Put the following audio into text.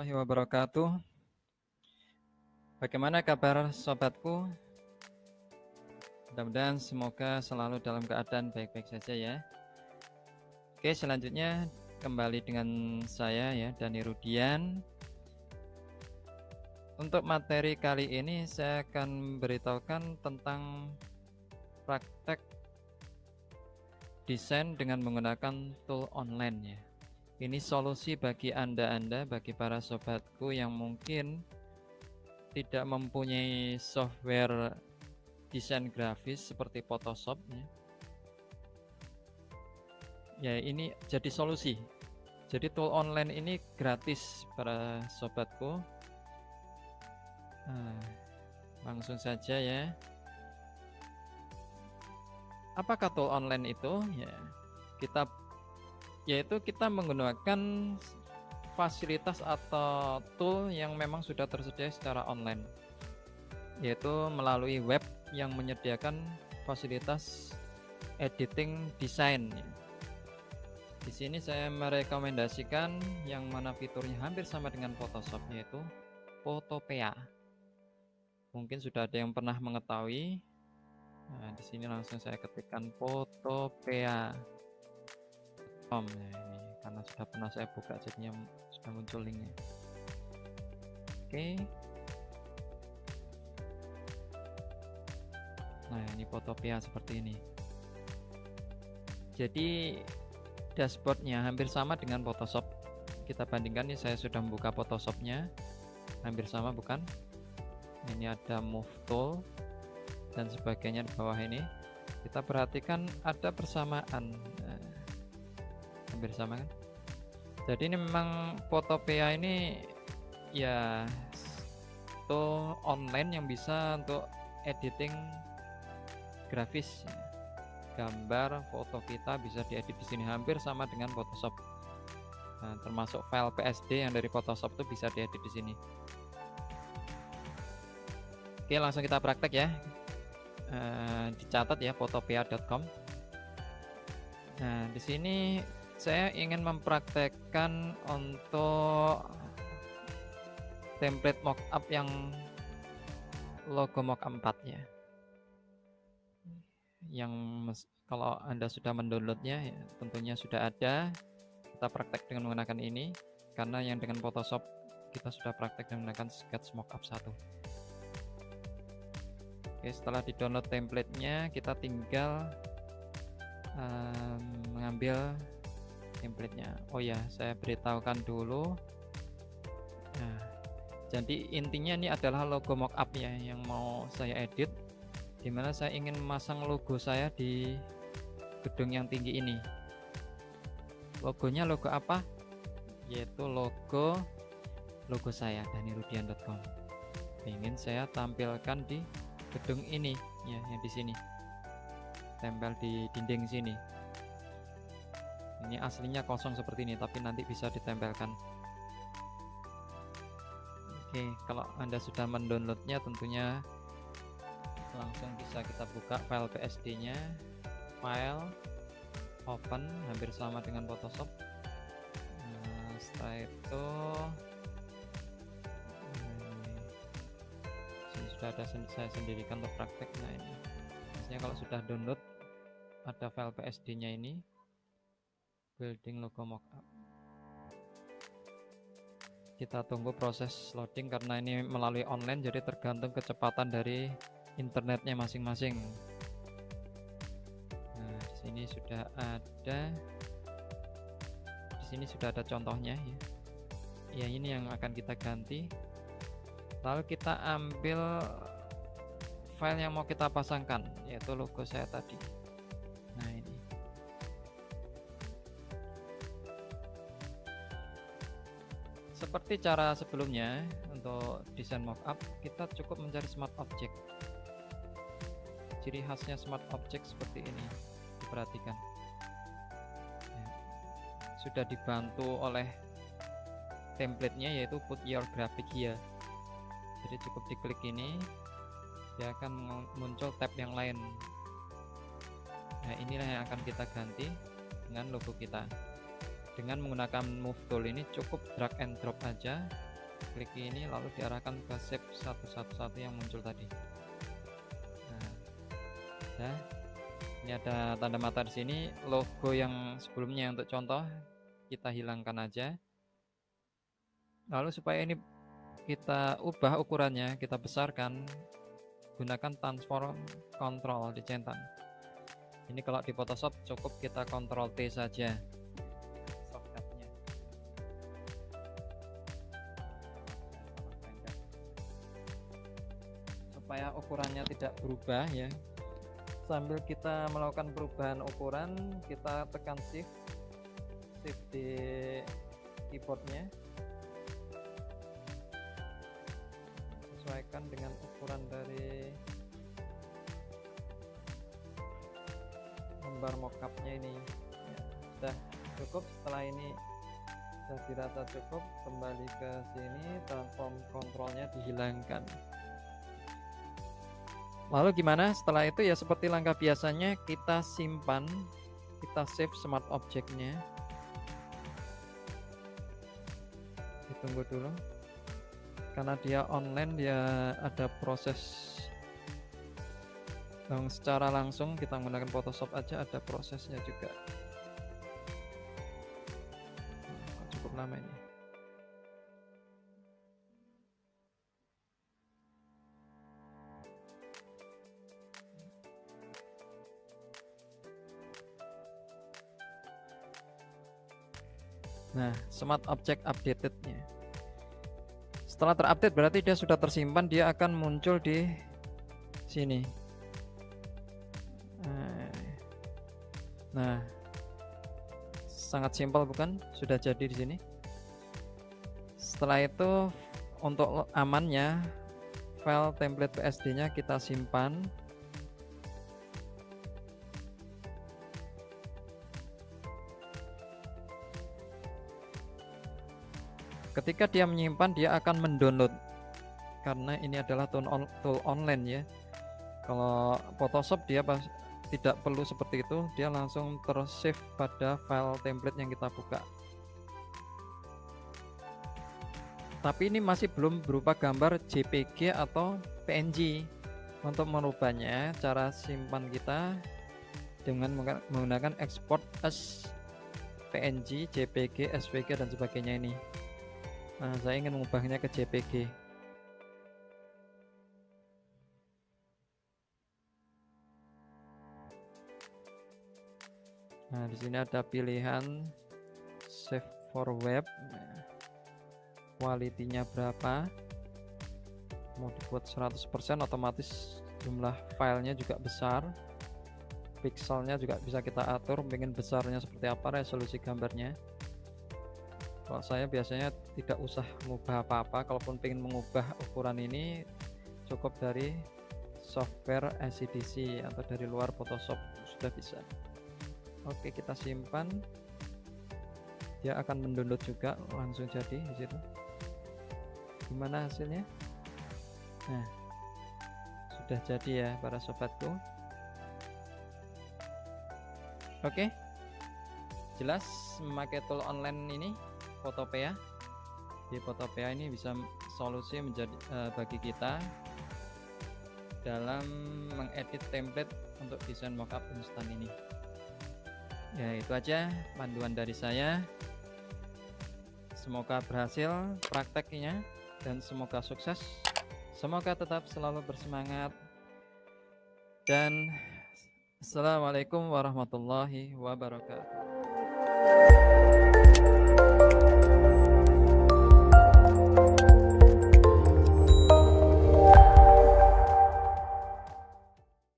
warahmatullahi wabarakatuh. Bagaimana kabar sobatku? Mudah-mudahan semoga selalu dalam keadaan baik-baik saja ya. Oke, selanjutnya kembali dengan saya ya, Dani Rudian. Untuk materi kali ini saya akan beritahukan tentang praktek desain dengan menggunakan tool online ya. Ini solusi bagi Anda, bagi para sobatku yang mungkin tidak mempunyai software desain grafis seperti Photoshop ya. Ini jadi solusi. Jadi tool online ini gratis para sobatku. Langsung saja ya. Apakah tool online itu? Ya, kita menggunakan fasilitas atau tool yang memang sudah tersedia secara online, yaitu melalui web yang menyediakan fasilitas editing desain. Di sini saya merekomendasikan yang mana fiturnya hampir sama dengan Photoshop, yaitu Photopea. Mungkin sudah ada yang pernah mengetahui. Nah, di sini langsung saya ketikkan Photopea. Ini karena sudah pernah saya buka jadinya sudah muncul linknya. Oke. Nah, ini Photopea seperti ini. Jadi dashboardnya hampir sama dengan Photoshop. Kita bandingkan nih, saya sudah membuka Photoshopnya. Hampir sama bukan? Ini ada move tool dan sebagainya di bawah ini. Kita perhatikan ada persamaan. Nah, hampir sama kan? Jadi ini memang Photopea ini ya tool online yang bisa untuk editing grafis. Gambar, foto kita bisa diedit di sini hampir sama dengan Photoshop. Nah, termasuk file PSD yang dari Photoshop itu bisa diedit di sini. Oke, langsung kita praktek ya. Dicatat ya photopea.com. Nah, di sini saya ingin mempraktekkan untuk template mockup yang logo mockup 4 ya. Yang kalau Anda sudah mendownloadnya ya, tentunya sudah ada. Kita praktek dengan menggunakan ini, karena yang dengan Photoshop kita sudah praktek dengan menggunakan Sketch Mockup 1. Oke, setelah di download templatenya, kita tinggal mengambil templatenya. Oh ya, saya beritahukan dulu. Nah, jadi intinya ini adalah logo mockup ya yang mau saya edit, dimana saya ingin memasang logo saya di gedung yang tinggi ini. Logonya logo apa? Yaitu logo saya, danirudian.com. Ingin saya tampilkan di gedung ini ya, yang di sini, tempel di dinding sini. Ini aslinya kosong seperti ini, tapi nanti bisa ditempelkan. Oke, kalau Anda sudah mendownloadnya, tentunya langsung bisa kita buka file PSD-nya, file, open, hampir sama dengan Photoshop. Nah, setelah itu sudah ada saya sendirikan untuk praktek. Nah, ini biasanya kalau sudah download ada file PSD-nya ini, building logo mockup. Kita tunggu proses loading karena ini melalui online, jadi tergantung kecepatan dari internetnya masing-masing. Nah, di sini sudah ada, contohnya ya. Ya, ini yang akan kita ganti. Lalu kita ambil file yang mau kita pasangkan, yaitu logo saya tadi. Nah, ini. Seperti cara sebelumnya, untuk desain mockup kita cukup mencari smart object. Ciri khasnya smart object seperti ini, diperhatikan ya. Sudah dibantu oleh templatenya, yaitu put your graphic here. Jadi cukup diklik ini, dia akan muncul tab yang lain. Nah, inilah yang akan kita ganti dengan logo kita. Dengan menggunakan move tool ini cukup drag and drop aja, klik ini lalu diarahkan ke shape satu yang muncul tadi. Nah, ya. Ini ada tanda mata di sini, logo yang sebelumnya untuk contoh kita hilangkan aja. Lalu supaya ini kita ubah ukurannya, kita besarkan, gunakan transform control dicentang. Ini kalau di Photoshop cukup kita Ctrl T saja shortcutnya. Supaya ukurannya tidak berubah ya. Sambil kita melakukan perubahan ukuran, kita tekan shift di keyboardnya, sesuaikan dengan ukuran dari lembar mockupnya ini ya, sudah cukup. Setelah ini sudah dirasa cukup, kembali ke sini, transform kontrolnya dihilangkan. Lalu gimana setelah itu? Ya seperti langkah biasanya, kita simpan, kita save smart object-nya. Ditunggu dulu karena dia online, dia ada proses yang secara langsung. Kita menggunakan Photoshop aja ada prosesnya juga. Cukup lama ini. Nah, smart object updated-nya. Setelah terupdate berarti dia sudah tersimpan, dia akan muncul di sini. Nah, sangat simpel bukan? Sudah jadi di sini. Setelah itu untuk amannya, file template PSD-nya kita simpan. Ketika dia menyimpan, dia akan mendownload karena ini adalah tool online ya. Kalau Photoshop dia tidak perlu seperti itu, dia langsung tersave pada file template yang kita buka. Tapi ini masih belum berupa gambar JPG atau PNG. Untuk merubahnya, cara simpan kita dengan menggunakan export as PNG, JPG, SVG dan sebagainya ini. Nah, saya ingin mengubahnya ke JPG. Nah, di sini ada pilihan save for web. Quality-nya berapa? Mau dibuat 100%, otomatis jumlah filenya juga besar. Pixelnya juga bisa kita atur, pengen besarnya seperti apa, resolusi gambarnya. Kalau saya biasanya tidak usah mengubah apa-apa. Kalaupun pengen mengubah ukuran ini, cukup dari software SCDC atau dari luar Photoshop sudah bisa. Oke, kita simpan. Dia akan mendownload juga langsung jadi di situ. Gimana hasilnya? Nah, sudah jadi ya para sobatku. Oke, jelas memakai tool online ini Photopea. Di Photopea ini bisa solusi menjadi bagi kita dalam mengedit template untuk desain mockup instan ini. Ya, itu aja panduan dari saya. Semoga berhasil prakteknya dan semoga sukses. Semoga tetap selalu bersemangat. Dan assalamualaikum warahmatullahi wabarakatuh.